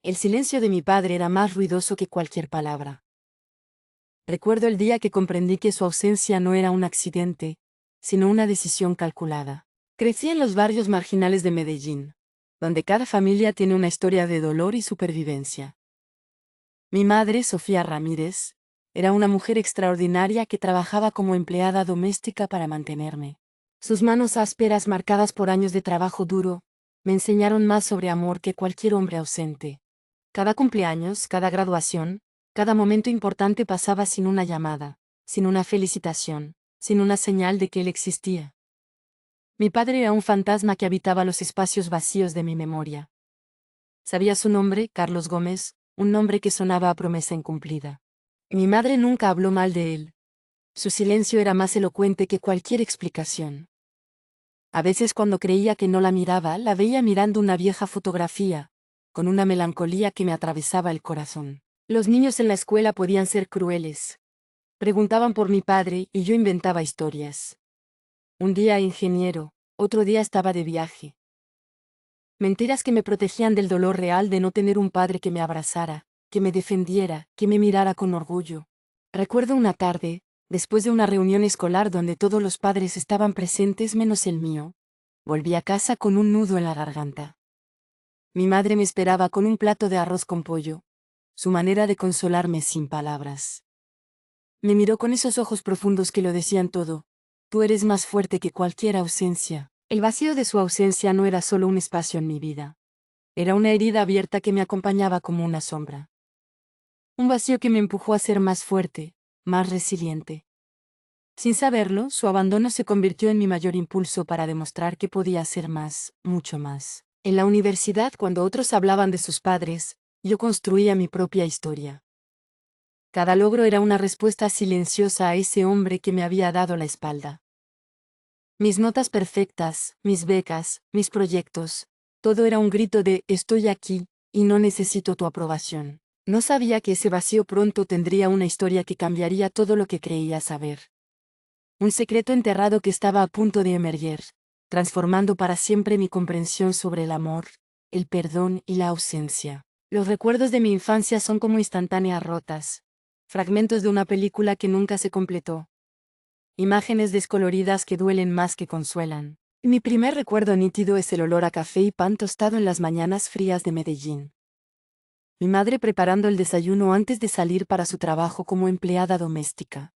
El silencio de mi padre era más ruidoso que cualquier palabra. Recuerdo el día que comprendí que su ausencia no era un accidente, sino una decisión calculada. Crecí en los barrios marginales de Medellín, donde cada familia tiene una historia de dolor y supervivencia. Mi madre, Sofía Ramírez, era una mujer extraordinaria que trabajaba como empleada doméstica para mantenerme. Sus manos ásperas marcadas por años de trabajo duro, me enseñaron más sobre amor que cualquier hombre ausente. Cada cumpleaños, cada graduación, cada momento importante pasaba sin una llamada, sin una felicitación, sin una señal de que él existía. Mi padre era un fantasma que habitaba los espacios vacíos de mi memoria. Sabía su nombre, Carlos Gómez, un nombre que sonaba a promesa incumplida. Mi madre nunca habló mal de él. Su silencio era más elocuente que cualquier explicación. A veces cuando creía que no la miraba, la veía mirando una vieja fotografía, con una melancolía que me atravesaba el corazón. Los niños en la escuela podían ser crueles. Preguntaban por mi padre y yo inventaba historias. Un día ingeniero, otro día estaba de viaje. Mentiras que me protegían del dolor real de no tener un padre que me abrazara, que me defendiera, que me mirara con orgullo. Recuerdo una tarde, después de una reunión escolar donde todos los padres estaban presentes menos el mío, volví a casa con un nudo en la garganta. Mi madre me esperaba con un plato de arroz con pollo, su manera de consolarme sin palabras. Me miró con esos ojos profundos que lo decían todo: tú eres más fuerte que cualquier ausencia. El vacío de su ausencia no era solo un espacio en mi vida. Era una herida abierta que me acompañaba como una sombra. Un vacío que me empujó a ser más fuerte, más resiliente. Sin saberlo, su abandono se convirtió en mi mayor impulso para demostrar que podía hacer más, mucho más. En la universidad, cuando otros hablaban de sus padres, yo construía mi propia historia. Cada logro era una respuesta silenciosa a ese hombre que me había dado la espalda. Mis notas perfectas, mis becas, mis proyectos, todo era un grito de estoy aquí, y no necesito tu aprobación. No sabía que ese vacío pronto tendría una historia que cambiaría todo lo que creía saber. Un secreto enterrado que estaba a punto de emerger, transformando para siempre mi comprensión sobre el amor, el perdón y la ausencia. Los recuerdos de mi infancia son como instantáneas rotas, fragmentos de una película que nunca se completó. Imágenes descoloridas que duelen más que consuelan. Mi primer recuerdo nítido es el olor a café y pan tostado en las mañanas frías de Medellín. Mi madre preparando el desayuno antes de salir para su trabajo como empleada doméstica.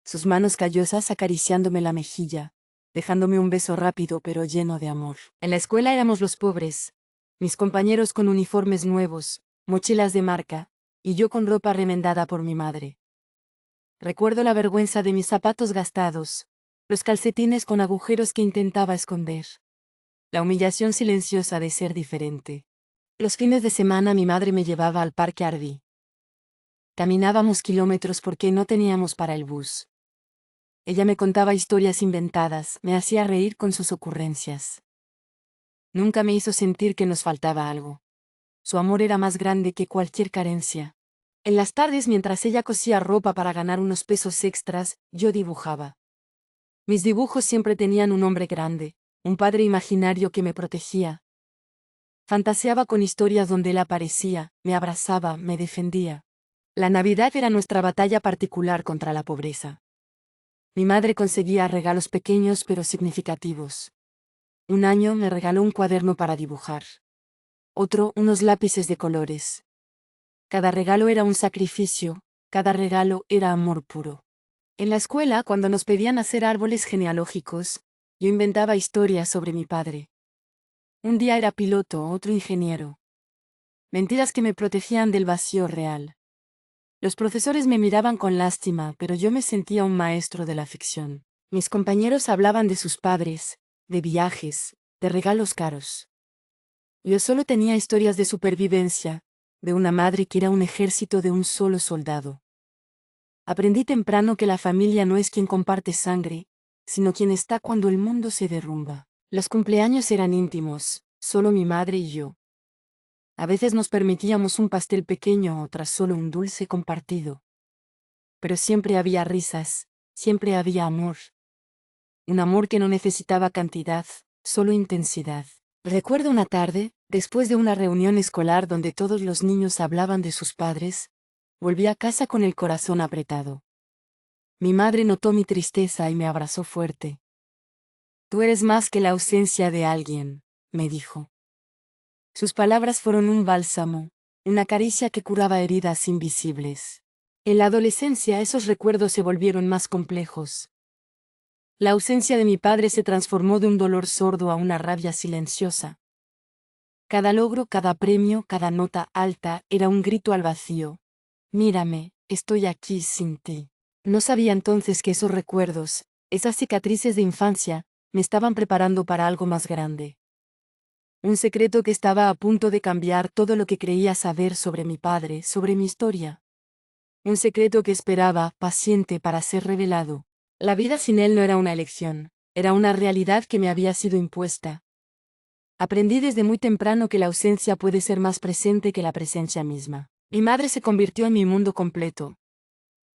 Sus manos callosas acariciándome la mejilla, dejándome un beso rápido pero lleno de amor. En la escuela éramos los pobres, mis compañeros con uniformes nuevos, mochilas de marca, y yo con ropa remendada por mi madre. Recuerdo la vergüenza de mis zapatos gastados, los calcetines con agujeros que intentaba esconder. La humillación silenciosa de ser diferente. Los fines de semana mi madre me llevaba al Parque Arví. Caminábamos kilómetros porque no teníamos para el bus. Ella me contaba historias inventadas, me hacía reír con sus ocurrencias. Nunca me hizo sentir que nos faltaba algo. Su amor era más grande que cualquier carencia. En las tardes, mientras ella cosía ropa para ganar unos pesos extras, yo dibujaba. Mis dibujos siempre tenían un hombre grande, un padre imaginario que me protegía. Fantaseaba con historias donde él aparecía, me abrazaba, me defendía. La Navidad era nuestra batalla particular contra la pobreza. Mi madre conseguía regalos pequeños pero significativos. Un año me regaló un cuaderno para dibujar. Otro, unos lápices de colores. Cada regalo era un sacrificio, cada regalo era amor puro. En la escuela, cuando nos pedían hacer árboles genealógicos, yo inventaba historias sobre mi padre. Un día era piloto, otro ingeniero. Mentiras que me protegían del vacío real. Los profesores me miraban con lástima, pero yo me sentía un maestro de la ficción. Mis compañeros hablaban de sus padres, de viajes, de regalos caros. Yo solo tenía historias de supervivencia, de una madre que era un ejército de un solo soldado. Aprendí temprano que la familia no es quien comparte sangre, sino quien está cuando el mundo se derrumba. Los cumpleaños eran íntimos, solo mi madre y yo. A veces nos permitíamos un pastel pequeño o tras solo un dulce compartido. Pero siempre había risas, siempre había amor. Un amor que no necesitaba cantidad, solo intensidad. Recuerdo una tarde, Después de una reunión escolar donde todos los niños hablaban de sus padres, volví a casa con el corazón apretado. Mi madre notó mi tristeza y me abrazó fuerte. Tú eres más que la ausencia de alguien, me dijo. Sus palabras fueron un bálsamo, una caricia que curaba heridas invisibles. En la adolescencia esos recuerdos se volvieron más complejos. La ausencia de mi padre se transformó de un dolor sordo a una rabia silenciosa. Cada logro, cada premio, cada nota alta era un grito al vacío. Mírame, estoy aquí sin ti. No sabía entonces que esos recuerdos, esas cicatrices de infancia, me estaban preparando para algo más grande. Un secreto que estaba a punto de cambiar todo lo que creía saber sobre mi padre, sobre mi historia. Un secreto que esperaba, paciente, para ser revelado. La vida sin él no era una elección, era una realidad que me había sido impuesta. Aprendí desde muy temprano que la ausencia puede ser más presente que la presencia misma. Mi madre se convirtió en mi mundo completo.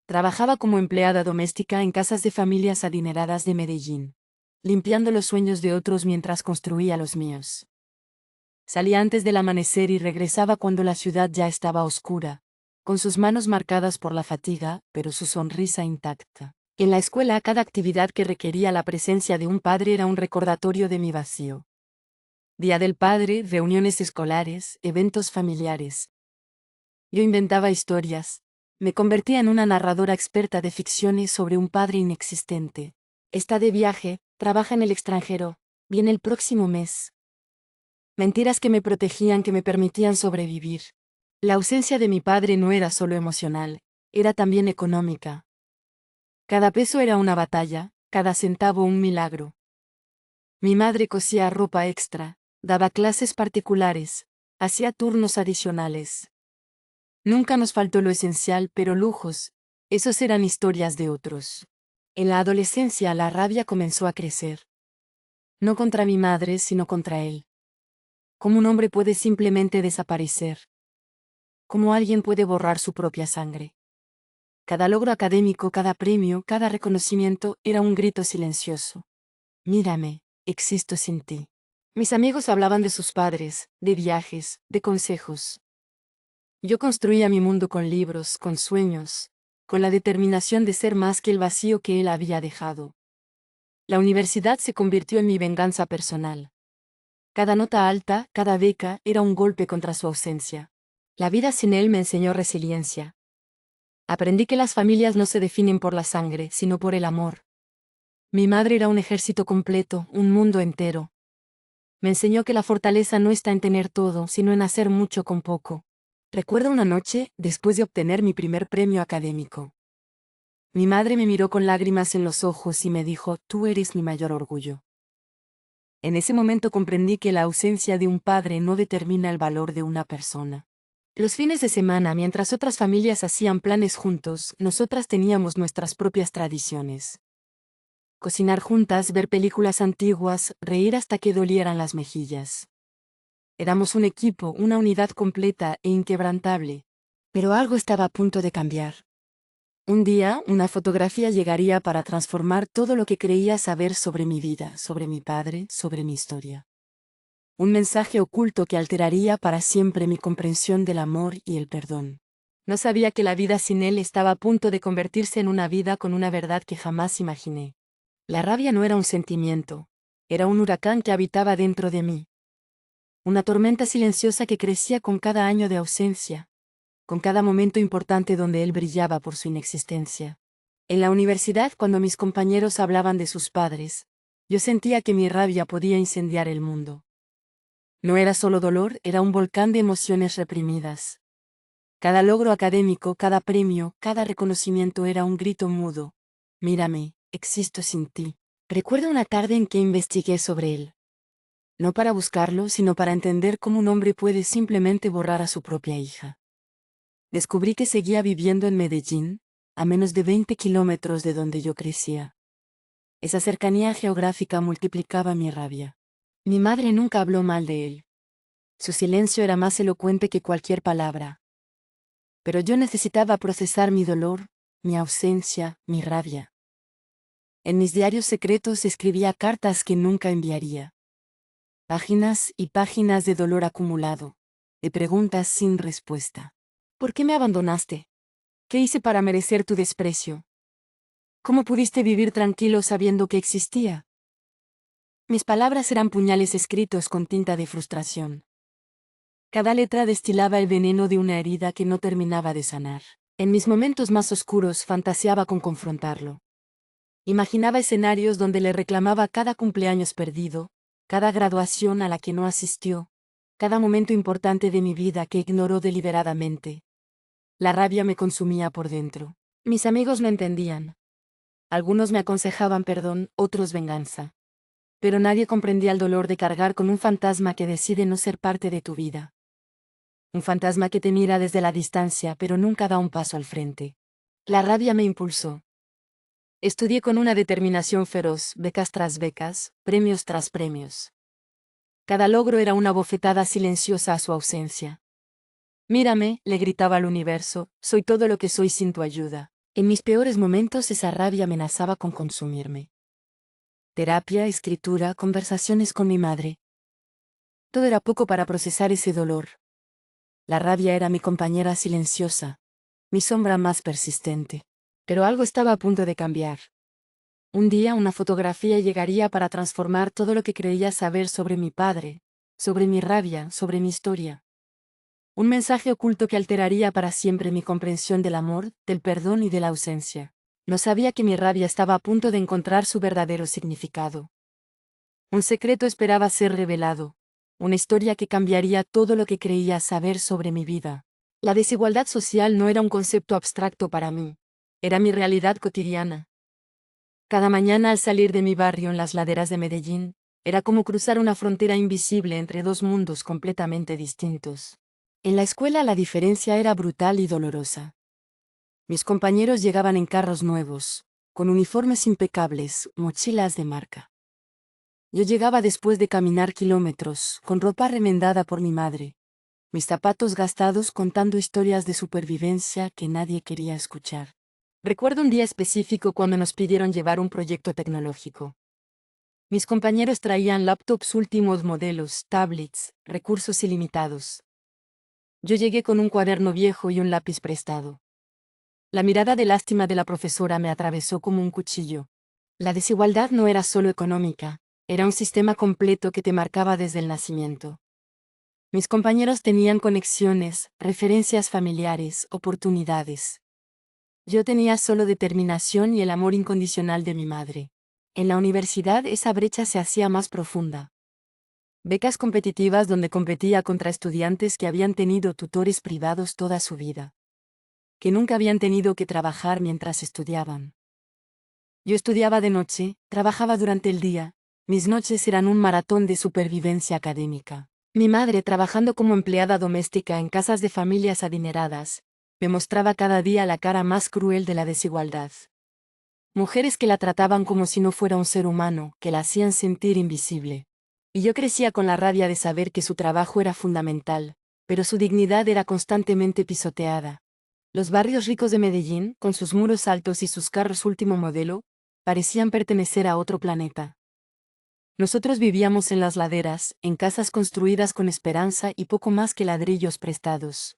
Trabajaba como empleada doméstica en casas de familias adineradas de Medellín, limpiando los sueños de otros mientras construía los míos. Salía antes del amanecer y regresaba cuando la ciudad ya estaba oscura, con sus manos marcadas por la fatiga, pero su sonrisa intacta. En la escuela, cada actividad que requería la presencia de un padre era un recordatorio de mi vacío. Día del Padre, reuniones escolares, eventos familiares. Yo inventaba historias. Me convertía en una narradora experta de ficciones sobre un padre inexistente. Está de viaje, trabaja en el extranjero, viene el próximo mes. Mentiras que me protegían, que me permitían sobrevivir. La ausencia de mi padre no era solo emocional, era también económica. Cada peso era una batalla, cada centavo un milagro. Mi madre cosía ropa extra, daba clases particulares, hacía turnos adicionales. Nunca nos faltó lo esencial, pero lujos, esos eran historias de otros. En la adolescencia la rabia comenzó a crecer. No contra mi madre, sino contra él. ¿Cómo un hombre puede simplemente desaparecer? ¿Cómo alguien puede borrar su propia sangre? Cada logro académico, cada premio, cada reconocimiento era un grito silencioso. Mírame, existo sin ti. Mis amigos hablaban de sus padres, de viajes, de consejos. Yo construía mi mundo con libros, con sueños, con la determinación de ser más que el vacío que él había dejado. La universidad se convirtió en mi venganza personal. Cada nota alta, cada beca, era un golpe contra su ausencia. La vida sin él me enseñó resiliencia. Aprendí que las familias no se definen por la sangre, sino por el amor. Mi madre era un ejército completo, un mundo entero. Me enseñó que la fortaleza no está en tener todo, sino en hacer mucho con poco. Recuerdo una noche, después de obtener mi primer premio académico. Mi madre me miró con lágrimas en los ojos y me dijo, tú eres mi mayor orgullo. En ese momento comprendí que la ausencia de un padre no determina el valor de una persona. Los fines de semana, mientras otras familias hacían planes juntos, nosotras teníamos nuestras propias tradiciones. Cocinar juntas, ver películas antiguas, reír hasta que dolieran las mejillas. Éramos un equipo, una unidad completa e inquebrantable. Pero algo estaba a punto de cambiar. Un día, una fotografía llegaría para transformar todo lo que creía saber sobre mi vida, sobre mi padre, sobre mi historia. Un mensaje oculto que alteraría para siempre mi comprensión del amor y el perdón. No sabía que la vida sin él estaba a punto de convertirse en una vida con una verdad que jamás imaginé. La rabia no era un sentimiento, era un huracán que habitaba dentro de mí. Una tormenta silenciosa que crecía con cada año de ausencia, con cada momento importante donde él brillaba por su inexistencia. En la universidad, cuando mis compañeros hablaban de sus padres, yo sentía que mi rabia podía incendiar el mundo. No era solo dolor, era un volcán de emociones reprimidas. Cada logro académico, cada premio, cada reconocimiento era un grito mudo. Mírame, existo sin ti. Recuerdo una tarde en que investigué sobre él. No para buscarlo, sino para entender cómo un hombre puede simplemente borrar a su propia hija. Descubrí que seguía viviendo en Medellín, a menos de 20 kilómetros de donde yo crecía. Esa cercanía geográfica multiplicaba mi rabia. Mi madre nunca habló mal de él. Su silencio era más elocuente que cualquier palabra. Pero yo necesitaba procesar mi dolor, mi ausencia, mi rabia. En mis diarios secretos escribía cartas que nunca enviaría. Páginas y páginas de dolor acumulado, de preguntas sin respuesta. ¿Por qué me abandonaste? ¿Qué hice para merecer tu desprecio? ¿Cómo pudiste vivir tranquilo sabiendo que existía? Mis palabras eran puñales escritos con tinta de frustración. Cada letra destilaba el veneno de una herida que no terminaba de sanar. En mis momentos más oscuros fantaseaba con confrontarlo. Imaginaba escenarios donde le reclamaba cada cumpleaños perdido, cada graduación a la que no asistió, cada momento importante de mi vida que ignoró deliberadamente. La rabia me consumía por dentro. Mis amigos no entendían. Algunos me aconsejaban perdón, otros venganza. Pero nadie comprendía el dolor de cargar con un fantasma que decide no ser parte de tu vida. Un fantasma que te mira desde la distancia pero nunca da un paso al frente. La rabia me impulsó. Estudié con una determinación feroz, becas tras becas, premios tras premios. Cada logro era una bofetada silenciosa a su ausencia. Mírame, le gritaba al universo, soy todo lo que soy sin tu ayuda. En mis peores momentos esa rabia amenazaba con consumirme. Terapia, escritura, conversaciones con mi madre. Todo era poco para procesar ese dolor. La rabia era mi compañera silenciosa, mi sombra más persistente. Pero algo estaba a punto de cambiar. Un día una fotografía llegaría para transformar todo lo que creía saber sobre mi padre, sobre mi rabia, sobre mi historia. Un mensaje oculto que alteraría para siempre mi comprensión del amor, del perdón y de la ausencia. No sabía que mi rabia estaba a punto de encontrar su verdadero significado. Un secreto esperaba ser revelado, una historia que cambiaría todo lo que creía saber sobre mi vida. La desigualdad social no era un concepto abstracto para mí, era mi realidad cotidiana. Cada mañana al salir de mi barrio en las laderas de Medellín, era como cruzar una frontera invisible entre dos mundos completamente distintos. En la escuela la diferencia era brutal y dolorosa. Mis compañeros llegaban en carros nuevos, con uniformes impecables, mochilas de marca. Yo llegaba después de caminar kilómetros, con ropa remendada por mi madre, mis zapatos gastados contando historias de supervivencia que nadie quería escuchar. Recuerdo un día específico cuando nos pidieron llevar un proyecto tecnológico. Mis compañeros traían laptops últimos modelos, tablets, recursos ilimitados. Yo llegué con un cuaderno viejo y un lápiz prestado. La mirada de lástima de la profesora me atravesó como un cuchillo. La desigualdad no era solo económica, era un sistema completo que te marcaba desde el nacimiento. Mis compañeros tenían conexiones, referencias familiares, oportunidades. Yo tenía solo determinación y el amor incondicional de mi madre. En la universidad esa brecha se hacía más profunda. Becas competitivas donde competía contra estudiantes que habían tenido tutores privados toda su vida. Que nunca habían tenido que trabajar mientras estudiaban. Yo estudiaba de noche, trabajaba durante el día, mis noches eran un maratón de supervivencia académica. Mi madre, trabajando como empleada doméstica en casas de familias adineradas, me mostraba cada día la cara más cruel de la desigualdad. Mujeres que la trataban como si no fuera un ser humano, que la hacían sentir invisible. Y yo crecía con la rabia de saber que su trabajo era fundamental, pero su dignidad era constantemente pisoteada. Los barrios ricos de Medellín, con sus muros altos y sus carros último modelo, parecían pertenecer a otro planeta. Nosotros vivíamos en las laderas, en casas construidas con esperanza y poco más que ladrillos prestados.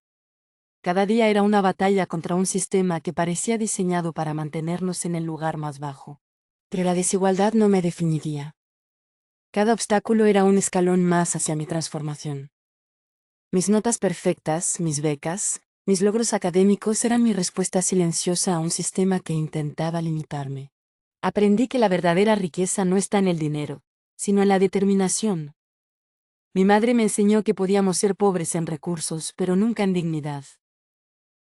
Cada día era una batalla contra un sistema que parecía diseñado para mantenernos en el lugar más bajo. Pero la desigualdad no me definiría. Cada obstáculo era un escalón más hacia mi transformación. Mis notas perfectas, mis becas, mis logros académicos eran mi respuesta silenciosa a un sistema que intentaba limitarme. Aprendí que la verdadera riqueza no está en el dinero, sino en la determinación. Mi madre me enseñó que podíamos ser pobres en recursos, pero nunca en dignidad.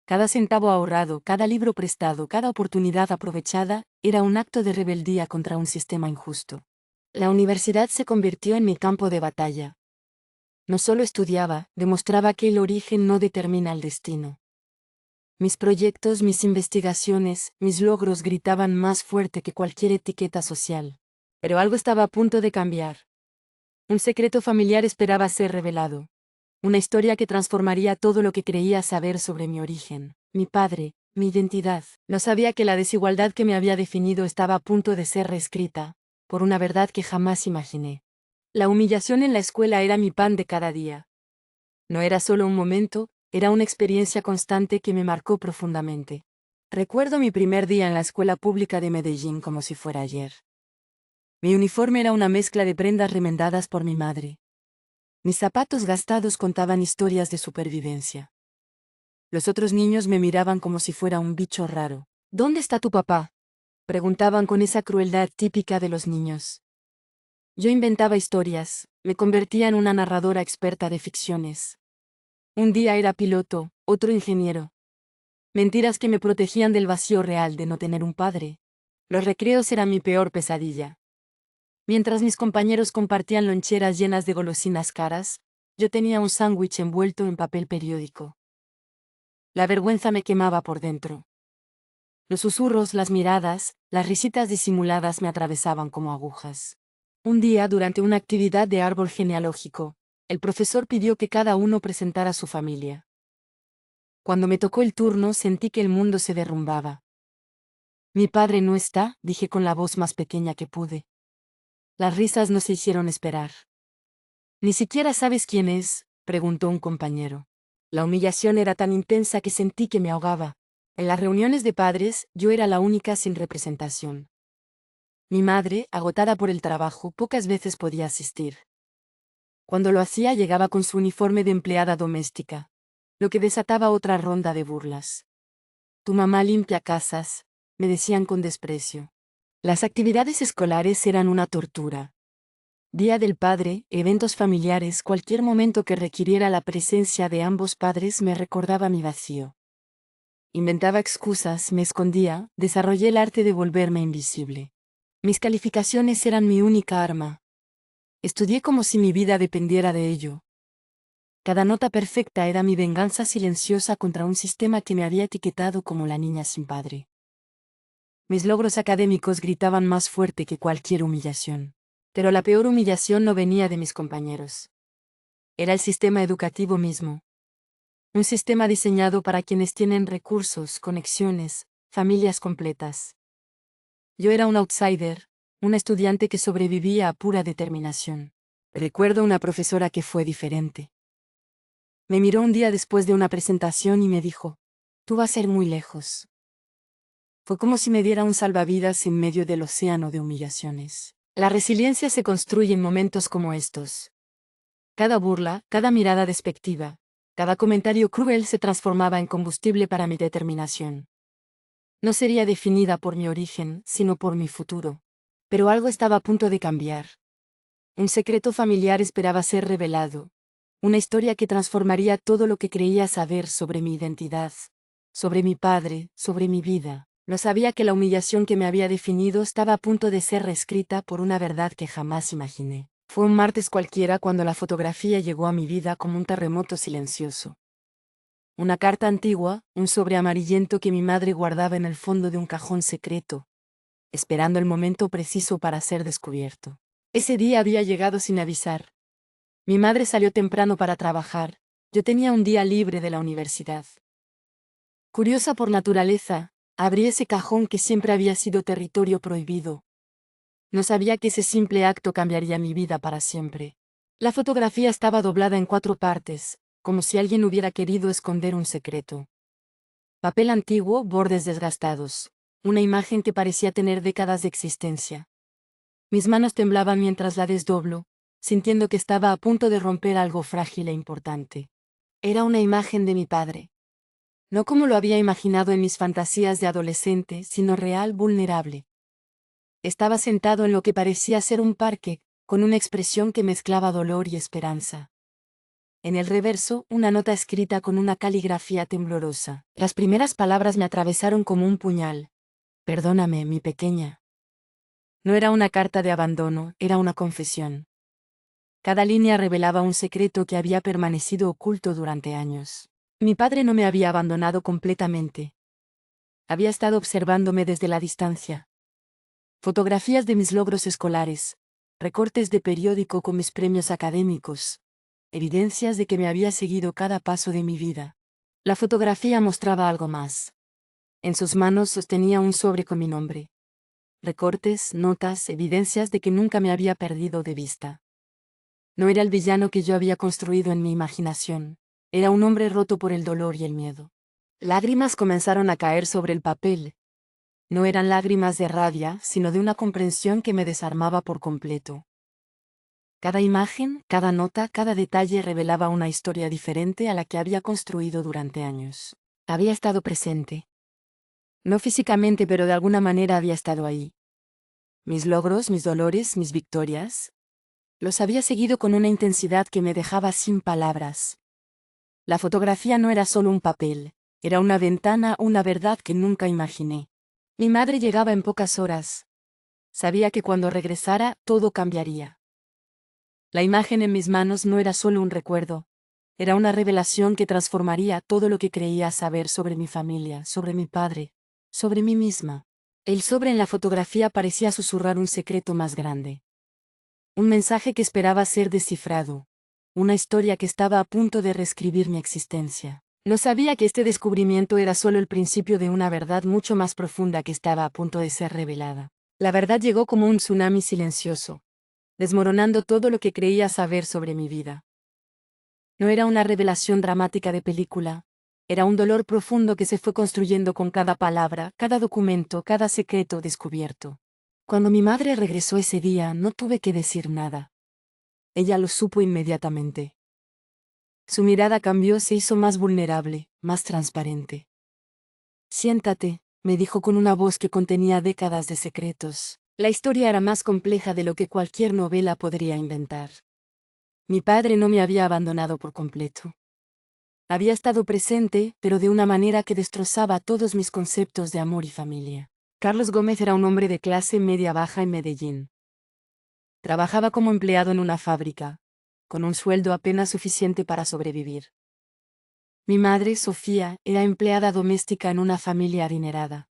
Cada centavo ahorrado, cada libro prestado, cada oportunidad aprovechada, era un acto de rebeldía contra un sistema injusto. La universidad se convirtió en mi campo de batalla. No solo estudiaba, demostraba que el origen no determina el destino. Mis proyectos, mis investigaciones, mis logros gritaban más fuerte que cualquier etiqueta social. Pero algo estaba a punto de cambiar. Un secreto familiar esperaba ser revelado. Una historia que transformaría todo lo que creía saber sobre mi origen, mi padre, mi identidad. No sabía que la desigualdad que me había definido estaba a punto de ser reescrita, por una verdad que jamás imaginé. La humillación en la escuela era mi pan de cada día. No era solo un momento, era una experiencia constante que me marcó profundamente. Recuerdo mi primer día en la escuela pública de Medellín como si fuera ayer. Mi uniforme era una mezcla de prendas remendadas por mi madre. Mis zapatos gastados contaban historias de supervivencia. Los otros niños me miraban como si fuera un bicho raro. ¿Dónde está tu papá?, preguntaban con esa crueldad típica de los niños. Yo inventaba historias, me convertía en una narradora experta de ficciones. Un día era piloto, otro ingeniero. Mentiras que me protegían del vacío real de no tener un padre. Los recreos eran mi peor pesadilla. Mientras mis compañeros compartían loncheras llenas de golosinas caras, yo tenía un sándwich envuelto en papel periódico. La vergüenza me quemaba por dentro. Los susurros, las miradas, las risitas disimuladas me atravesaban como agujas. Un día, durante una actividad de árbol genealógico, el profesor pidió que cada uno presentara a su familia. Cuando me tocó el turno sentí que el mundo se derrumbaba. Mi padre no está, dije con la voz más pequeña que pude. Las risas no se hicieron esperar. ¿Ni siquiera sabes quién es?, preguntó un compañero. La humillación era tan intensa que sentí que me ahogaba. En las reuniones de padres, yo era la única sin representación. Mi madre, agotada por el trabajo, pocas veces podía asistir. Cuando lo hacía llegaba con su uniforme de empleada doméstica, lo que desataba otra ronda de burlas. Tu mamá limpia casas, me decían con desprecio. Las actividades escolares eran una tortura. Día del padre, eventos familiares, cualquier momento que requiriera la presencia de ambos padres me recordaba mi vacío. Inventaba excusas, me escondía, desarrollé el arte de volverme invisible. Mis calificaciones eran mi única arma. Estudié como si mi vida dependiera de ello. Cada nota perfecta era mi venganza silenciosa contra un sistema que me había etiquetado como la niña sin padre. Mis logros académicos gritaban más fuerte que cualquier humillación. Pero la peor humillación no venía de mis compañeros. Era el sistema educativo mismo. Un sistema diseñado para quienes tienen recursos, conexiones, familias completas. Yo era un outsider, una estudiante que sobrevivía a pura determinación. Recuerdo una profesora que fue diferente. Me miró un día después de una presentación y me dijo, tú vas a ir muy lejos. Fue como si me diera un salvavidas en medio del océano de humillaciones. La resiliencia se construye en momentos como estos. Cada burla, cada mirada despectiva, cada comentario cruel se transformaba en combustible para mi determinación. No sería definida por mi origen, sino por mi futuro. Pero algo estaba a punto de cambiar. Un secreto familiar esperaba ser revelado. Una historia que transformaría todo lo que creía saber sobre mi identidad, sobre mi padre, sobre mi vida. Lo sabía que la humillación que me había definido estaba a punto de ser reescrita por una verdad que jamás imaginé. Fue un martes cualquiera cuando la fotografía llegó a mi vida como un terremoto silencioso. Una carta antigua, un sobre amarillento que mi madre guardaba en el fondo de un cajón secreto, esperando el momento preciso para ser descubierto. Ese día había llegado sin avisar. Mi madre salió temprano para trabajar, yo tenía un día libre de la universidad. Curiosa por naturaleza, abrí ese cajón que siempre había sido territorio prohibido. No sabía que ese simple acto cambiaría mi vida para siempre. La fotografía estaba doblada en 4 partes, como si alguien hubiera querido esconder un secreto. Papel antiguo, bordes desgastados. Una imagen que parecía tener décadas de existencia. Mis manos temblaban mientras la desdoblo, sintiendo que estaba a punto de romper algo frágil e importante. Era una imagen de mi padre. No como lo había imaginado en mis fantasías de adolescente, sino real, vulnerable. Estaba sentado en lo que parecía ser un parque, con una expresión que mezclaba dolor y esperanza. En el reverso, una nota escrita con una caligrafía temblorosa. Las primeras palabras me atravesaron como un puñal. Perdóname, mi pequeña. No era una carta de abandono, era una confesión. Cada línea revelaba un secreto que había permanecido oculto durante años. Mi padre no me había abandonado completamente. Había estado observándome desde la distancia. Fotografías de mis logros escolares, recortes de periódico con mis premios académicos, evidencias de que me había seguido cada paso de mi vida. La fotografía mostraba algo más. En sus manos sostenía un sobre con mi nombre. Recortes, notas, evidencias de que nunca me había perdido de vista. No era el villano que yo había construido en mi imaginación. Era un hombre roto por el dolor y el miedo. Lágrimas comenzaron a caer sobre el papel. No eran lágrimas de rabia, sino de una comprensión que me desarmaba por completo. Cada imagen, cada nota, cada detalle revelaba una historia diferente a la que había construido durante años. Había estado presente. No físicamente, pero de alguna manera había estado ahí. Mis logros, mis dolores, mis victorias. Los había seguido con una intensidad que me dejaba sin palabras. La fotografía no era solo un papel, era una ventana, una verdad que nunca imaginé. Mi madre llegaba en pocas horas. Sabía que cuando regresara, todo cambiaría. La imagen en mis manos no era solo un recuerdo, era una revelación que transformaría todo lo que creía saber sobre mi familia, sobre mi padre, sobre mí misma. El sobre en la fotografía parecía susurrar un secreto más grande. Un mensaje que esperaba ser descifrado. Una historia que estaba a punto de reescribir mi existencia. No sabía que este descubrimiento era solo el principio de una verdad mucho más profunda que estaba a punto de ser revelada. La verdad llegó como un tsunami silencioso, desmoronando todo lo que creía saber sobre mi vida. No era una revelación dramática de película, era un dolor profundo que se fue construyendo con cada palabra, cada documento, cada secreto descubierto. Cuando mi madre regresó ese día, no tuve que decir nada. Ella lo supo inmediatamente. Su mirada cambió, se hizo más vulnerable, más transparente. Siéntate, me dijo con una voz que contenía décadas de secretos. La historia era más compleja de lo que cualquier novela podría inventar. Mi padre no me había abandonado por completo. Había estado presente, pero de una manera que destrozaba todos mis conceptos de amor y familia. Carlos Gómez era un hombre de clase media-baja en Medellín. Trabajaba como empleado en una fábrica, con un sueldo apenas suficiente para sobrevivir. Mi madre, Sofía, era empleada doméstica en una familia adinerada.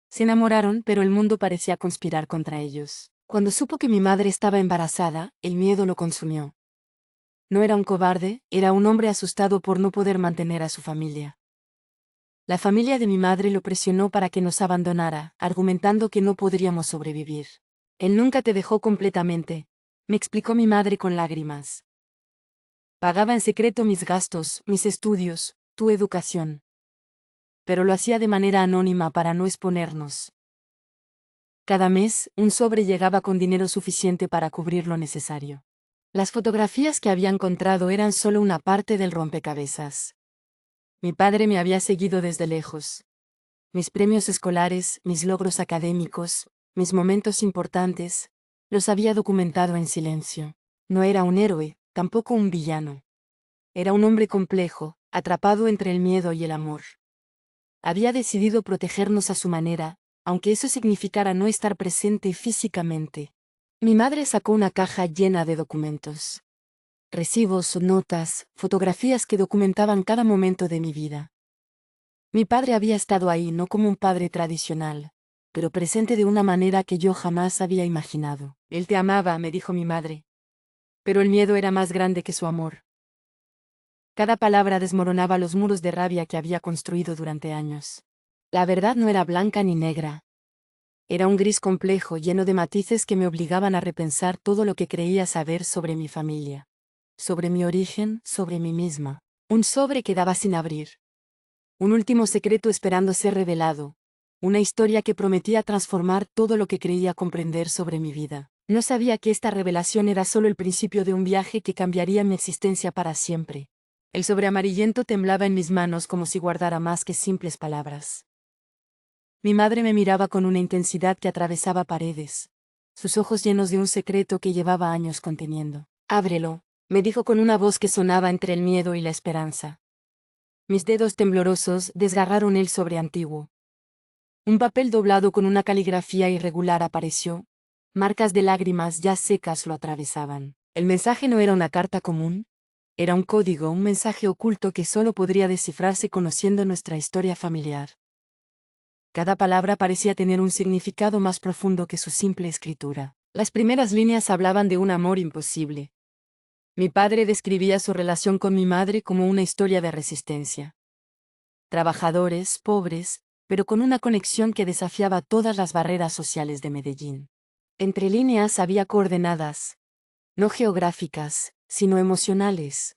Se enamoraron, pero el mundo parecía conspirar contra ellos. Cuando supo que mi madre estaba embarazada, el miedo lo consumió. No era un cobarde, era un hombre asustado por no poder mantener a su familia. La familia de mi madre lo presionó para que nos abandonara, argumentando que no podríamos sobrevivir. Él nunca te dejó completamente, me explicó mi madre con lágrimas. Pagaba en secreto mis gastos, mis estudios, tu educación. Pero lo hacía de manera anónima para no exponernos. Cada mes, un sobre llegaba con dinero suficiente para cubrir lo necesario. Las fotografías que había encontrado eran solo una parte del rompecabezas. Mi padre me había seguido desde lejos. Mis premios escolares, mis logros académicos, mis momentos importantes, los había documentado en silencio. No era un héroe, tampoco un villano. Era un hombre complejo, atrapado entre el miedo y el amor. Había decidido protegernos a su manera, aunque eso significara no estar presente físicamente. Mi madre sacó una caja llena de documentos. Recibos, notas, fotografías que documentaban cada momento de mi vida. Mi padre había estado ahí no como un padre tradicional, pero presente de una manera que yo jamás había imaginado. Él te amaba, me dijo mi madre. Pero el miedo era más grande que su amor. Cada palabra desmoronaba los muros de rabia que había construido durante años. La verdad no era blanca ni negra. Era un gris complejo lleno de matices que me obligaban a repensar todo lo que creía saber sobre mi familia. Sobre mi origen, sobre mí misma. Un sobre que daba sin abrir. Un último secreto esperando ser revelado. Una historia que prometía transformar todo lo que creía comprender sobre mi vida. No sabía que esta revelación era solo el principio de un viaje que cambiaría mi existencia para siempre. El sobre amarillento temblaba en mis manos como si guardara más que simples palabras. Mi madre me miraba con una intensidad que atravesaba paredes. Sus ojos llenos de un secreto que llevaba años conteniendo. Ábrelo, me dijo con una voz que sonaba entre el miedo y la esperanza. Mis dedos temblorosos desgarraron el sobre antiguo. Un papel doblado con una caligrafía irregular apareció. Marcas de lágrimas ya secas lo atravesaban. El mensaje no era una carta común. Era un código, un mensaje oculto que solo podría descifrarse conociendo nuestra historia familiar. Cada palabra parecía tener un significado más profundo que su simple escritura. Las primeras líneas hablaban de un amor imposible. Mi padre describía su relación con mi madre como una historia de resistencia. Trabajadores, pobres, pero con una conexión que desafiaba todas las barreras sociales de Medellín. Entre líneas había coordenadas. no geográficas, sino emocionales.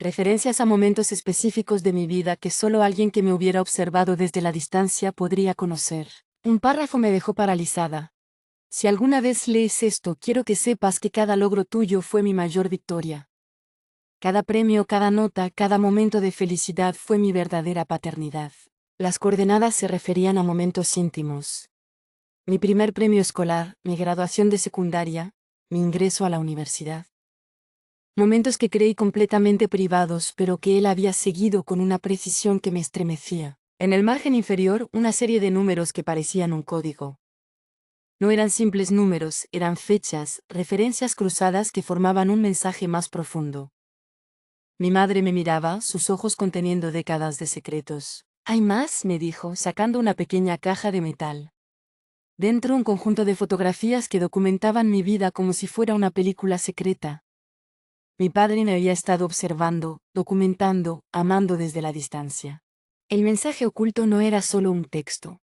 Referencias a momentos específicos de mi vida que solo alguien que me hubiera observado desde la distancia podría conocer. Un párrafo me dejó paralizada. Si alguna vez lees esto, quiero que sepas que cada logro tuyo fue mi mayor victoria. Cada premio, cada nota, cada momento de felicidad fue mi verdadera paternidad. Las coordenadas se referían a momentos íntimos. Mi primer premio escolar, mi graduación de secundaria, mi ingreso a la universidad. Momentos que creí completamente privados, pero que él había seguido con una precisión que me estremecía. En el margen inferior, una serie de números que parecían un código. No eran simples números, eran fechas, referencias cruzadas que formaban un mensaje más profundo. Mi madre me miraba, sus ojos conteniendo décadas de secretos. «¿Hay más?», me dijo, sacando una pequeña caja de metal. Dentro un conjunto de fotografías que documentaban mi vida como si fuera una película secreta. Mi padre me había estado observando, documentando, amando desde la distancia. El mensaje oculto no era solo un texto.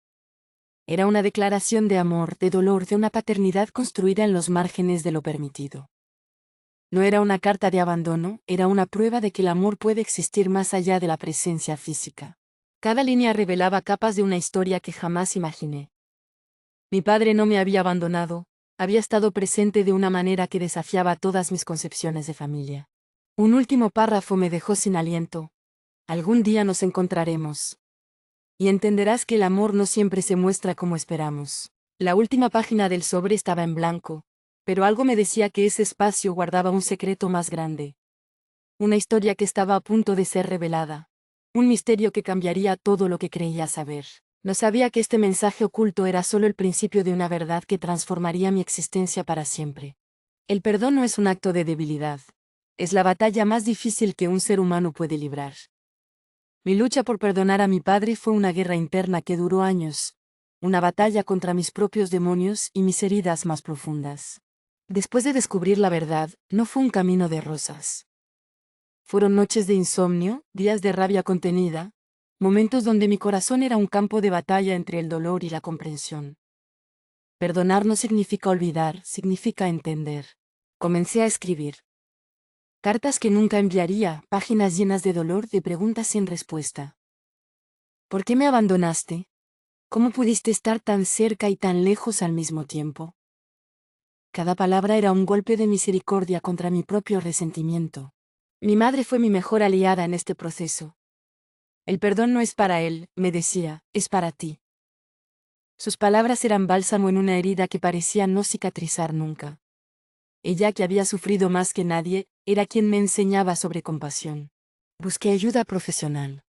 Era una declaración de amor, de dolor, de una paternidad construida en los márgenes de lo permitido. No era una carta de abandono, era una prueba de que el amor puede existir más allá de la presencia física. Cada línea revelaba capas de una historia que jamás imaginé. Mi padre no me había abandonado, había estado presente de una manera que desafiaba todas mis concepciones de familia. Un último párrafo me dejó sin aliento. Algún día nos encontraremos. Y entenderás que el amor no siempre se muestra como esperamos. La última página del sobre estaba en blanco, pero algo me decía que ese espacio guardaba un secreto más grande. Una historia que estaba a punto de ser revelada. Un misterio que cambiaría todo lo que creía saber. No sabía que este mensaje oculto era solo el principio de una verdad que transformaría mi existencia para siempre. El perdón no es un acto de debilidad. Es la batalla más difícil que un ser humano puede librar. Mi lucha por perdonar a mi padre fue una guerra interna que duró años, una batalla contra mis propios demonios y mis heridas más profundas. Después de descubrir la verdad, no fue un camino de rosas. Fueron noches de insomnio, días de rabia contenida, momentos donde mi corazón era un campo de batalla entre el dolor y la comprensión. Perdonar no significa olvidar, significa entender. Comencé a escribir. Cartas que nunca enviaría, páginas llenas de dolor, de preguntas sin respuesta. ¿Por qué me abandonaste? ¿Cómo pudiste estar tan cerca y tan lejos al mismo tiempo? Cada palabra era un golpe de misericordia contra mi propio resentimiento. Mi madre fue mi mejor aliada en este proceso. El perdón no es para él, me decía, es para ti. Sus palabras eran bálsamo en una herida que parecía no cicatrizar nunca. Ella, que había sufrido más que nadie, era quien me enseñaba sobre compasión. Busqué ayuda profesional.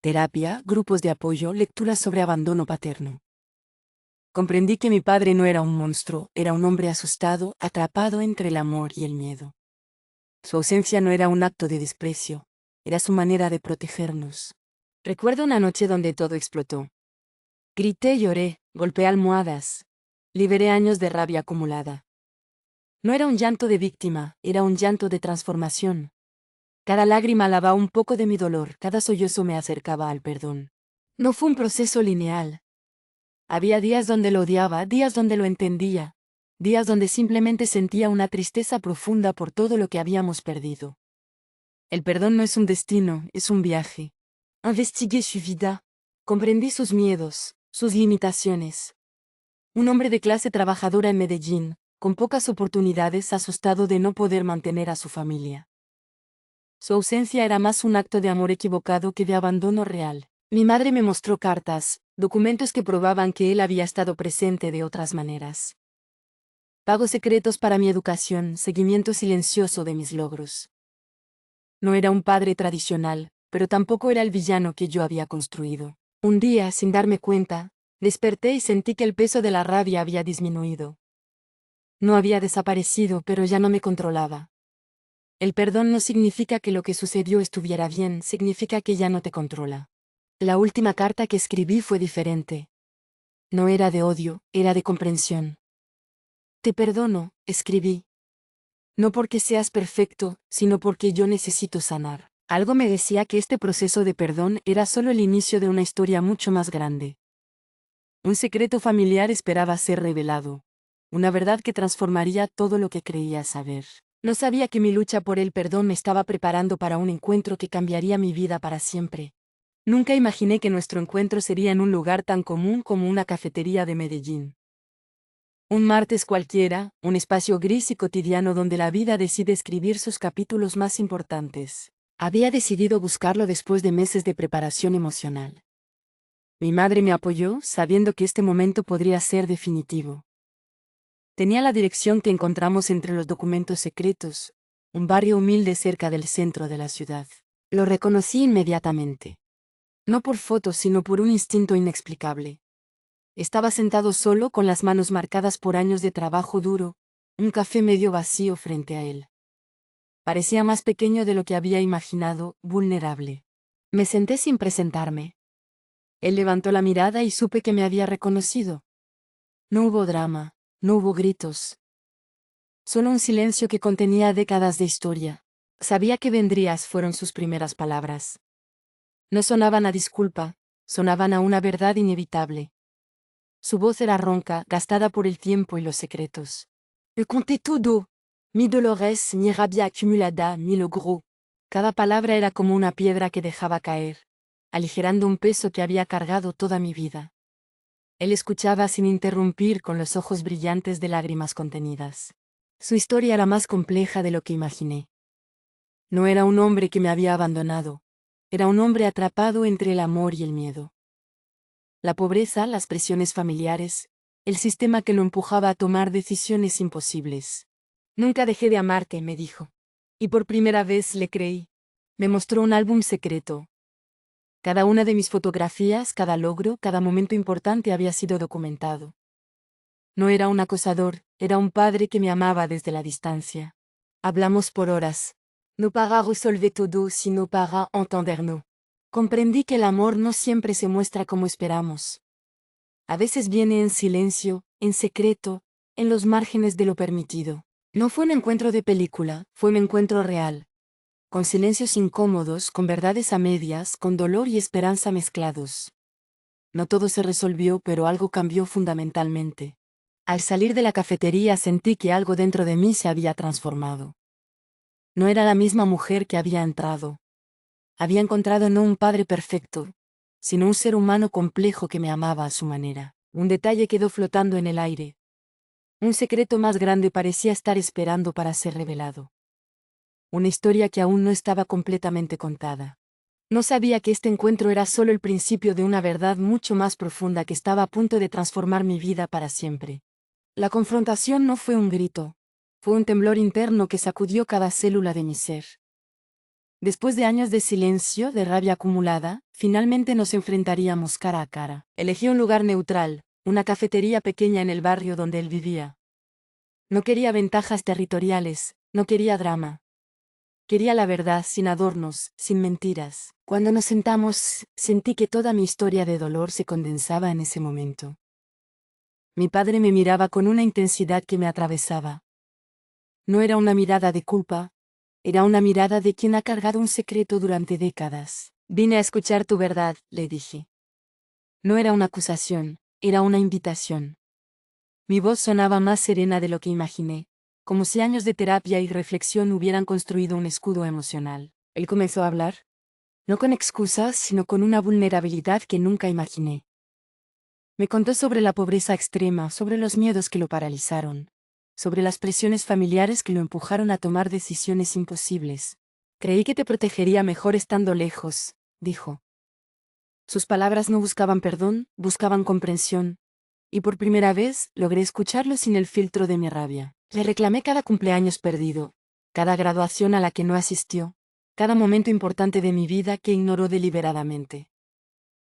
Terapia, grupos de apoyo, lecturas sobre abandono paterno. Comprendí que mi padre no era un monstruo, era un hombre asustado, atrapado entre el amor y el miedo. Su ausencia no era un acto de desprecio, era su manera de protegernos. Recuerdo una noche donde todo explotó. Grité y lloré, golpeé almohadas. Liberé años de rabia acumulada. No era un llanto de víctima, era un llanto de transformación. Cada lágrima lavaba un poco de mi dolor, cada sollozo me acercaba al perdón. No fue un proceso lineal. Había días donde lo odiaba, días donde lo entendía, días donde simplemente sentía una tristeza profunda por todo lo que habíamos perdido. El perdón no es un destino, es un viaje. Investigué su vida. Comprendí sus miedos, sus limitaciones. Un hombre de clase trabajadora en Medellín, con pocas oportunidades, asustado de no poder mantener a su familia. Su ausencia era más un acto de amor equivocado que de abandono real. Mi madre me mostró cartas, documentos que probaban que él había estado presente de otras maneras. Pagos secretos para mi educación, seguimiento silencioso de mis logros. No era un padre tradicional, pero tampoco era el villano que yo había construido. Un día, sin darme cuenta, desperté y sentí que el peso de la rabia había disminuido. No había desaparecido, pero ya no me controlaba. El perdón no significa que lo que sucedió estuviera bien, significa que ya no te controla. La última carta que escribí fue diferente. No era de odio, era de comprensión. Te perdono, escribí. No porque seas perfecto, sino porque yo necesito sanar. Algo me decía que este proceso de perdón era solo el inicio de una historia mucho más grande. Un secreto familiar esperaba ser revelado. una verdad que transformaría todo lo que creía saber. No sabía que mi lucha por el perdón me estaba preparando para un encuentro que cambiaría mi vida para siempre. Nunca imaginé que nuestro encuentro sería en un lugar tan común como una cafetería de Medellín. Un martes cualquiera, un espacio gris y cotidiano donde la vida decide escribir sus capítulos más importantes. Había decidido buscarlo después de meses de preparación emocional. Mi madre me apoyó, sabiendo que este momento podría ser definitivo. Tenía la dirección que encontramos entre los documentos secretos, un barrio humilde cerca del centro de la ciudad. Lo reconocí inmediatamente. No por fotos, sino por un instinto inexplicable. Estaba sentado solo con las manos marcadas por años de trabajo duro, un café medio vacío frente a él. Parecía más pequeño de lo que había imaginado, vulnerable. Me senté sin presentarme. Él levantó la mirada y supe que me había reconocido. No hubo drama, no hubo gritos. Solo un silencio que contenía décadas de historia. Sabía que vendrías, fueron sus primeras palabras. No sonaban a disculpa, sonaban a una verdad inevitable. Su voz era ronca, gastada por el tiempo y los secretos. Le conté todo. Mi dolores, mi rabia acumulada, mi logro. Cada palabra era como una piedra que dejaba caer, aligerando un peso que había cargado toda mi vida. Él escuchaba sin interrumpir, con los ojos brillantes de lágrimas contenidas. Su historia era más compleja de lo que imaginé. No era un hombre que me había abandonado. Era un hombre atrapado entre el amor y el miedo. La pobreza, las presiones familiares, el sistema que lo empujaba a tomar decisiones imposibles. Nunca dejé de amarte, me dijo. Y por primera vez le creí. Me mostró un álbum secreto. Cada una de mis fotografías, cada logro, cada momento importante había sido documentado. No era un acosador, era un padre que me amaba desde la distancia. Hablamos por horas. No para resolver todo, sino para entendernos. Comprendí que el amor no siempre se muestra como esperamos. A veces viene en silencio, en secreto, en los márgenes de lo permitido. No fue un encuentro de película, fue un encuentro real. Con silencios incómodos, con verdades a medias, con dolor y esperanza mezclados. No todo se resolvió, pero algo cambió fundamentalmente. Al salir de la cafetería sentí que algo dentro de mí se había transformado. No era la misma mujer que había entrado. Había encontrado no un padre perfecto, sino un ser humano complejo que me amaba a su manera. Un detalle quedó flotando en el aire. Un secreto más grande parecía estar esperando para ser revelado. Una historia que aún no estaba completamente contada. No sabía que este encuentro era solo el principio de una verdad mucho más profunda que estaba a punto de transformar mi vida para siempre. La confrontación no fue un grito. Fue un temblor interno que sacudió cada célula de mi ser. Después de años de silencio, de rabia acumulada, finalmente nos enfrentaríamos cara a cara. Elegí un lugar neutral, una cafetería pequeña en el barrio donde él vivía. No quería ventajas territoriales, no quería drama. Quería la verdad, sin adornos, sin mentiras. Cuando nos sentamos, sentí que toda mi historia de dolor se condensaba en ese momento. Mi padre me miraba con una intensidad que me atravesaba. No era una mirada de culpa, era una mirada de quien ha cargado un secreto durante décadas. Vine a escuchar tu verdad, le dije. No era una acusación, era una invitación. Mi voz sonaba más serena de lo que imaginé, como si años de terapia y reflexión hubieran construido un escudo emocional. Él comenzó a hablar, no con excusas, sino con una vulnerabilidad que nunca imaginé. Me contó sobre la pobreza extrema, sobre los miedos que lo paralizaron, sobre las presiones familiares que lo empujaron a tomar decisiones imposibles. Creí que te protegería mejor estando lejos, dijo. Sus palabras no buscaban perdón, buscaban comprensión, y por primera vez logré escucharlo sin el filtro de mi rabia. Le reclamé cada cumpleaños perdido, cada graduación a la que no asistió, cada momento importante de mi vida que ignoró deliberadamente.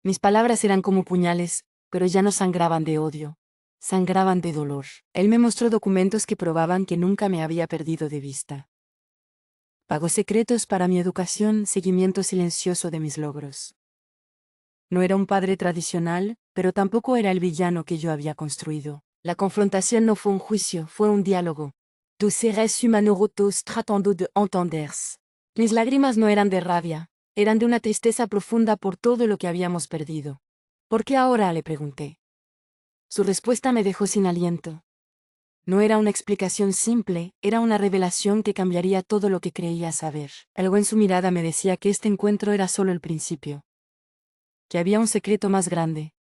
Mis palabras eran como puñales, pero ya no sangraban de odio, sangraban de dolor. Él me mostró documentos que probaban que nunca me había perdido de vista. Pagos secretos para mi educación, seguimiento silencioso de mis logros. No era un padre tradicional, pero tampoco era el villano que yo había construido. La confrontación no fue un juicio, fue un diálogo. Dos seres humanos rotos tratando de entenderse. Mis lágrimas no eran de rabia, eran de una tristeza profunda por todo lo que habíamos perdido. ¿Por qué ahora?, le pregunté. Su respuesta me dejó sin aliento. No era una explicación simple, era una revelación que cambiaría todo lo que creía saber. Algo en su mirada me decía que este encuentro era solo el principio. Que había un secreto más grande.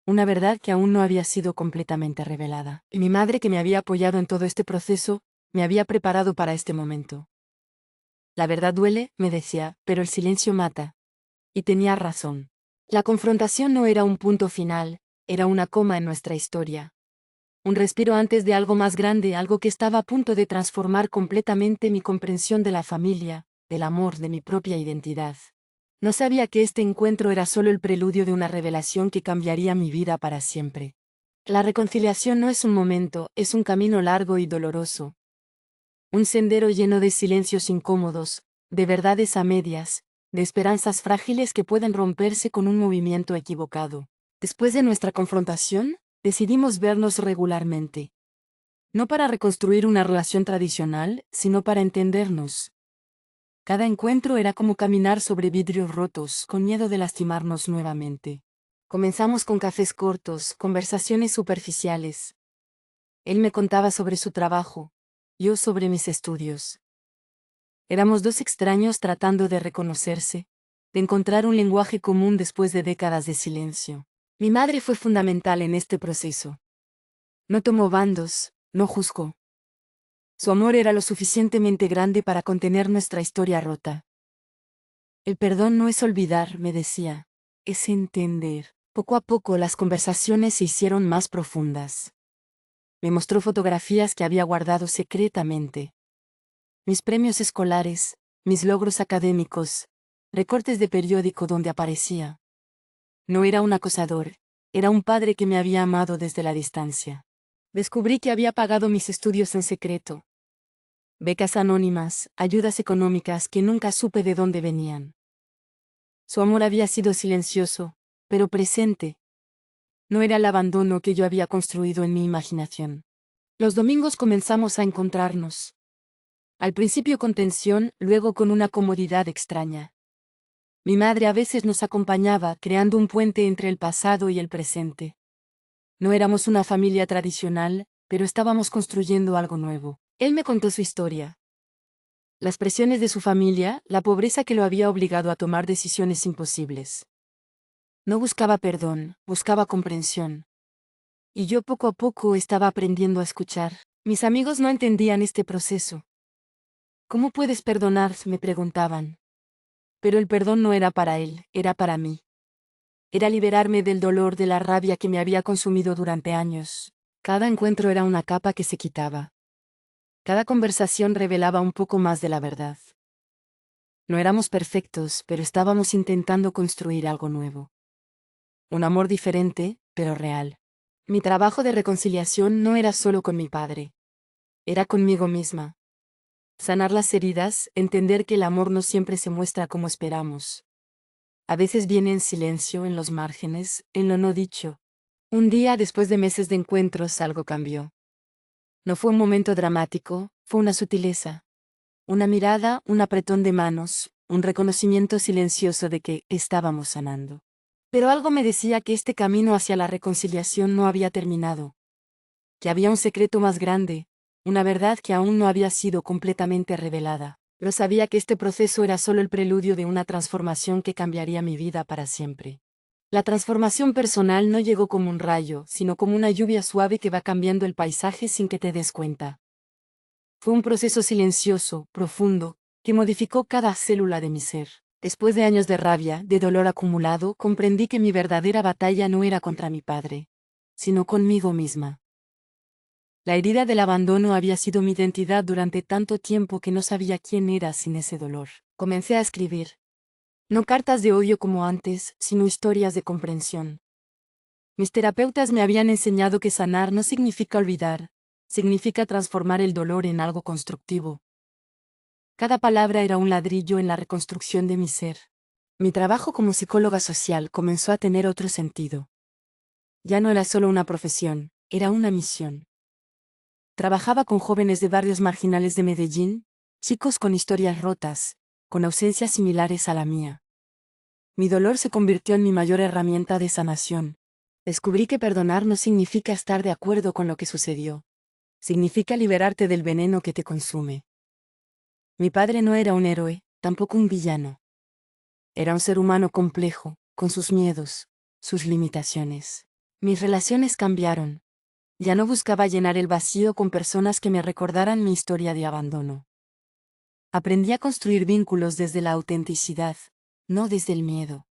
Una verdad que aún no había sido completamente revelada. Y mi madre, que me había apoyado en todo este proceso, me había preparado para este momento. La verdad duele, me decía, pero el silencio mata. Y tenía razón. La confrontación no era un punto final, era una coma en nuestra historia. Un respiro antes de algo más grande, algo que estaba a punto de transformar completamente mi comprensión de la familia, del amor, de mi propia identidad. No sabía que este encuentro era solo el preludio de una revelación que cambiaría mi vida para siempre. La reconciliación no es un momento, es un camino largo y doloroso. Un sendero lleno de silencios incómodos, de verdades a medias, de esperanzas frágiles que pueden romperse con un movimiento equivocado. Después de nuestra confrontación, decidimos vernos regularmente. No para reconstruir una relación tradicional, sino para entendernos. Cada encuentro era como caminar sobre vidrios rotos, con miedo de lastimarnos nuevamente. Comenzamos con cafés cortos, conversaciones superficiales. Él me contaba sobre su trabajo, yo sobre mis estudios. Éramos dos extraños tratando de reconocerse, de encontrar un lenguaje común después de décadas de silencio. Mi madre fue fundamental en este proceso. No tomó bandos, no juzgó. Su amor era lo suficientemente grande para contener nuestra historia rota. El perdón no es olvidar, me decía, es entender. Poco a poco las conversaciones se hicieron más profundas. Me mostró fotografías que había guardado secretamente. Mis premios escolares, mis logros académicos, recortes de periódico donde aparecía. No era un acosador, era un padre que me había amado desde la distancia. Descubrí que había pagado mis estudios en secreto. Becas anónimas, ayudas económicas que nunca supe de dónde venían. Su amor había sido silencioso, pero presente. No era el abandono que yo había construido en mi imaginación. Los domingos comenzamos a encontrarnos. Al principio con tensión, luego con una comodidad extraña. Mi madre a veces nos acompañaba, creando un puente entre el pasado y el presente. No éramos una familia tradicional, pero estábamos construyendo algo nuevo. Él me contó su historia. Las presiones de su familia, la pobreza que lo había obligado a tomar decisiones imposibles. No buscaba perdón, buscaba comprensión. Y yo poco a poco estaba aprendiendo a escuchar. Mis amigos no entendían este proceso. ¿Cómo puedes perdonar?, me preguntaban. Pero el perdón no era para él, era para mí. Era liberarme del dolor, de la rabia que me había consumido durante años. Cada encuentro era una capa que se quitaba. Cada conversación revelaba un poco más de la verdad. No éramos perfectos, pero estábamos intentando construir algo nuevo. Un amor diferente, pero real. Mi trabajo de reconciliación no era solo con mi padre. Era conmigo misma. Sanar las heridas, entender que el amor no siempre se muestra como esperamos. A veces viene en silencio, en los márgenes, en lo no dicho. Un día, después de meses de encuentros, algo cambió. No fue un momento dramático, fue una sutileza. Una mirada, un apretón de manos, un reconocimiento silencioso de que estábamos sanando. Pero algo me decía que este camino hacia la reconciliación no había terminado. Que había un secreto más grande, una verdad que aún no había sido completamente revelada. Pero sabía que este proceso era solo el preludio de una transformación que cambiaría mi vida para siempre. La transformación personal no llegó como un rayo, sino como una lluvia suave que va cambiando el paisaje sin que te des cuenta. Fue un proceso silencioso, profundo, que modificó cada célula de mi ser. Después de años de rabia, de dolor acumulado, comprendí que mi verdadera batalla no era contra mi padre, sino conmigo misma. La herida del abandono había sido mi identidad durante tanto tiempo que no sabía quién era sin ese dolor. Comencé a escribir. No cartas de odio como antes, sino historias de comprensión. Mis terapeutas me habían enseñado que sanar no significa olvidar, significa transformar el dolor en algo constructivo. Cada palabra era un ladrillo en la reconstrucción de mi ser. Mi trabajo como psicóloga social comenzó a tener otro sentido. Ya no era solo una profesión, era una misión. Trabajaba con jóvenes de barrios marginales de Medellín, chicos con historias rotas, con ausencias similares a la mía. Mi dolor se convirtió en mi mayor herramienta de sanación. Descubrí que perdonar no significa estar de acuerdo con lo que sucedió. Significa liberarte del veneno que te consume. Mi padre no era un héroe, tampoco un villano. Era un ser humano complejo, con sus miedos, sus limitaciones. Mis relaciones cambiaron. Ya no buscaba llenar el vacío con personas que me recordaran mi historia de abandono. Aprendí a construir vínculos desde la autenticidad, no desde el miedo.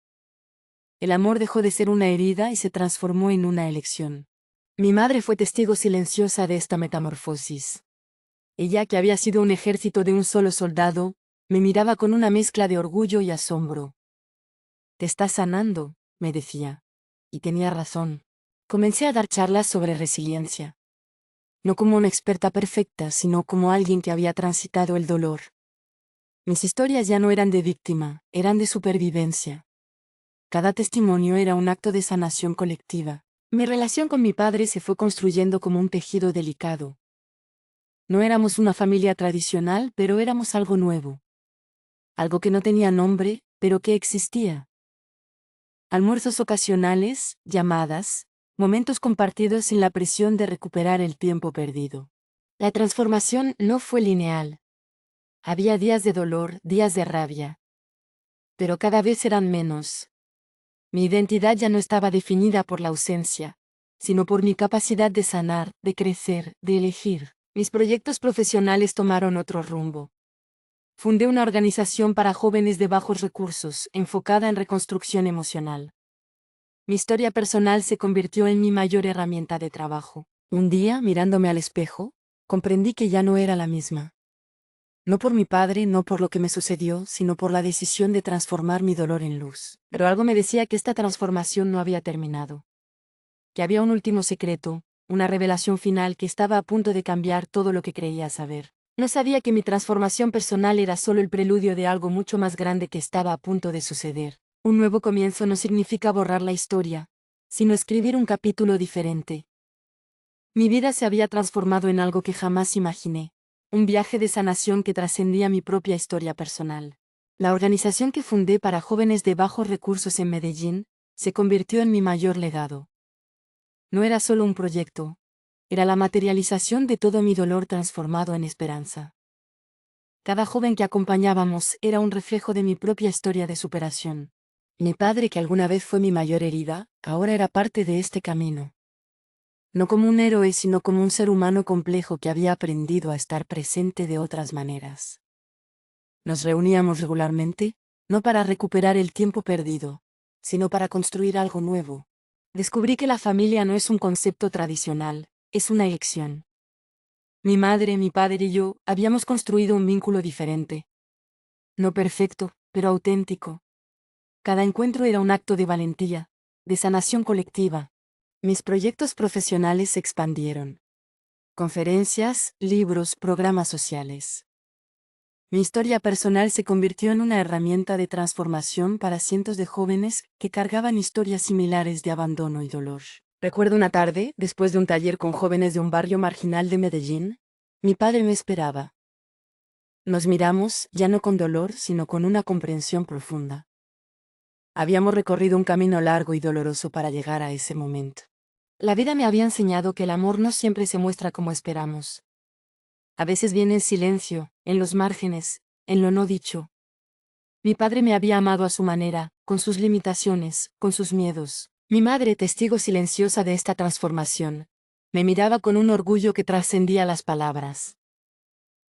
El amor dejó de ser una herida y se transformó en una elección. Mi madre fue testigo silenciosa de esta metamorfosis. Ella, que había sido un ejército de un solo soldado, me miraba con una mezcla de orgullo y asombro. «Te estás sanando», me decía. Y tenía razón. Comencé a dar charlas sobre resiliencia. No como una experta perfecta, sino como alguien que había transitado el dolor. Mis historias ya no eran de víctima, eran de supervivencia. Cada testimonio era un acto de sanación colectiva. Mi relación con mi padre se fue construyendo como un tejido delicado. No éramos una familia tradicional, pero éramos algo nuevo. Algo que no tenía nombre, pero que existía. Almuerzos ocasionales, llamadas, momentos compartidos sin la presión de recuperar el tiempo perdido. La transformación no fue lineal. Había días de dolor, días de rabia. Pero cada vez eran menos. Mi identidad ya no estaba definida por la ausencia, sino por mi capacidad de sanar, de crecer, de elegir. Mis proyectos profesionales tomaron otro rumbo. Fundé una organización para jóvenes de bajos recursos, enfocada en reconstrucción emocional. Mi historia personal se convirtió en mi mayor herramienta de trabajo. Un día, mirándome al espejo, comprendí que ya no era la misma. No por mi padre, no por lo que me sucedió, sino por la decisión de transformar mi dolor en luz. Pero algo me decía que esta transformación no había terminado. Que había un último secreto, una revelación final que estaba a punto de cambiar todo lo que creía saber. No sabía que mi transformación personal era solo el preludio de algo mucho más grande que estaba a punto de suceder. Un nuevo comienzo no significa borrar la historia, sino escribir un capítulo diferente. Mi vida se había transformado en algo que jamás imaginé. Un viaje de sanación que trascendía mi propia historia personal. La organización que fundé para jóvenes de bajos recursos en Medellín se convirtió en mi mayor legado. No era solo un proyecto, era la materialización de todo mi dolor transformado en esperanza. Cada joven que acompañábamos era un reflejo de mi propia historia de superación. Mi padre, que alguna vez fue mi mayor herida, ahora era parte de este camino. No como un héroe, sino como un ser humano complejo que había aprendido a estar presente de otras maneras. Nos reuníamos regularmente, no para recuperar el tiempo perdido, sino para construir algo nuevo. Descubrí que la familia no es un concepto tradicional, es una elección. Mi madre, mi padre y yo habíamos construido un vínculo diferente. No perfecto, pero auténtico. Cada encuentro era un acto de valentía, de sanación colectiva. Mis proyectos profesionales se expandieron. Conferencias, libros, programas sociales. Mi historia personal se convirtió en una herramienta de transformación para cientos de jóvenes que cargaban historias similares de abandono y dolor. Recuerdo una tarde, después de un taller con jóvenes de un barrio marginal de Medellín, mi padre me esperaba. Nos miramos, ya no con dolor, sino con una comprensión profunda. Habíamos recorrido un camino largo y doloroso para llegar a ese momento. La vida me había enseñado que el amor no siempre se muestra como esperamos. A veces viene en silencio, en los márgenes, en lo no dicho. Mi padre me había amado a su manera, con sus limitaciones, con sus miedos. Mi madre, testigo silenciosa de esta transformación, me miraba con un orgullo que trascendía las palabras.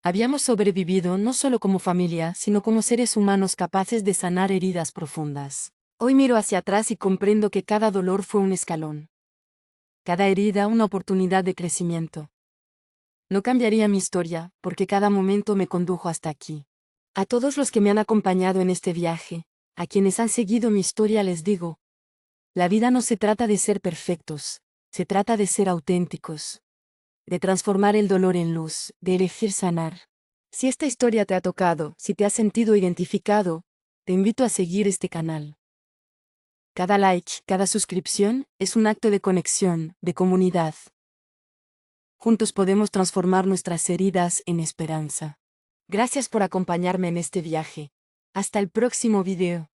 Habíamos sobrevivido no solo como familia, sino como seres humanos capaces de sanar heridas profundas. Hoy miro hacia atrás y comprendo que cada dolor fue un escalón. Cada herida una oportunidad de crecimiento. No cambiaría mi historia, porque cada momento me condujo hasta aquí. A todos los que me han acompañado en este viaje, a quienes han seguido mi historia les digo, la vida no se trata de ser perfectos, se trata de ser auténticos. De transformar el dolor en luz, de elegir sanar. Si esta historia te ha tocado, si te has sentido identificado, te invito a seguir este canal. Cada like, cada suscripción, es un acto de conexión, de comunidad. Juntos podemos transformar nuestras heridas en esperanza. Gracias por acompañarme en este viaje. Hasta el próximo video.